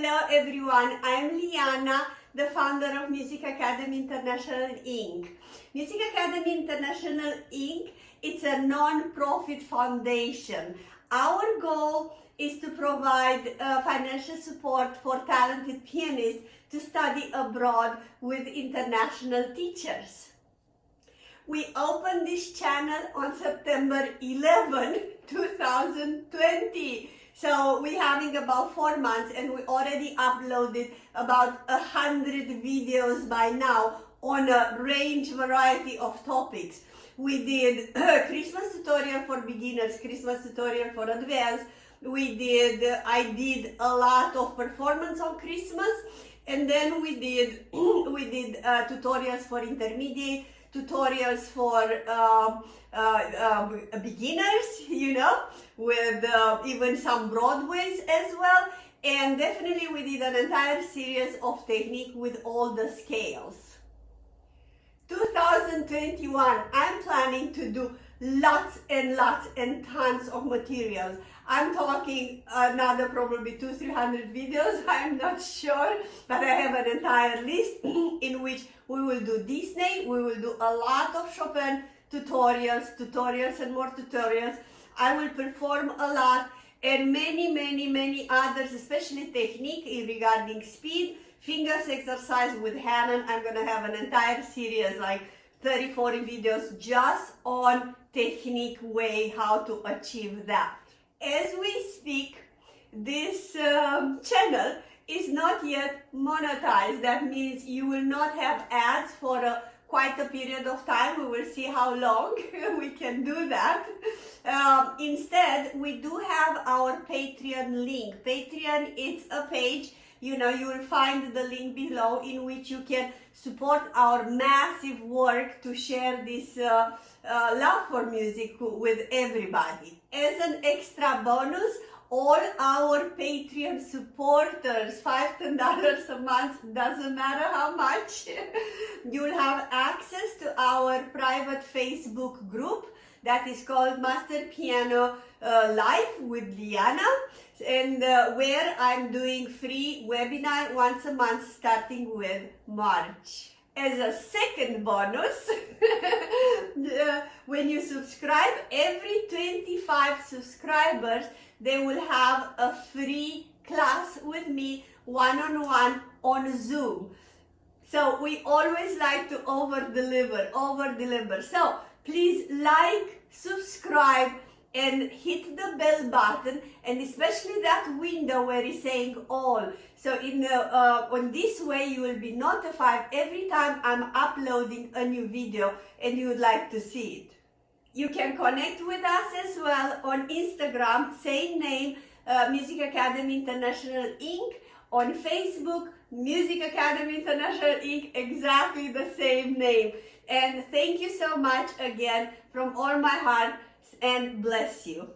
Hello everyone, I'm Liana, the founder of Music Academy International Inc. Music Academy International Inc. It's a non-profit foundation. Our goal is to provide financial support for talented pianists to study abroad with international teachers. We opened this channel on September 11, 2020. So we're having about 4 months and we already uploaded about 100 videos by now on a variety of topics. We did Christmas tutorial for beginners, Christmas tutorial for advanced. I did a lot of performance on Christmas, and then we did tutorials for intermediate, tutorials for beginners, with even some Broadways as well. And definitely we did an entire series of technique with all the scales. 2021, I'm planning to do lots and tons of materials. I'm talking another probably 200-300 videos, I'm not sure, but I have an entire list in which we will do Disney, we will do a lot of Chopin tutorials and more tutorials. I will perform a lot, and many others, especially technique regarding speed, fingers exercise with Hanon. I'm gonna have an entire series, like 30-40 videos just on technique way, how to achieve that. As we speak, this channel is not yet monetized. That means you will not have ads for quite a period of time. We will see how long we can do that. Instead, we do have our Patreon link. Patreon is a page, you will find the link below, in which you can support our massive work to share this love for music with everybody. As an extra bonus, all our Patreon supporters, $5-10 a month, doesn't matter how much, you'll have access to our private Facebook group that is called Master Piano Live with Liana, and where I'm doing free webinar once a month starting with March. As a second bonus, when you subscribe, every 25 subscribers, they will have a free class with me, one-on-one on Zoom. So we always like to over-deliver. So please like, subscribe, and hit the bell button, and especially that window where it's saying all. So on this way you will be notified every time I'm uploading a new video and you would like to see it. You can connect with us as well on Instagram, same name, Music Academy International Inc. On Facebook, Music Academy International Inc., exactly the same name. And thank you so much again from all my heart, and bless you.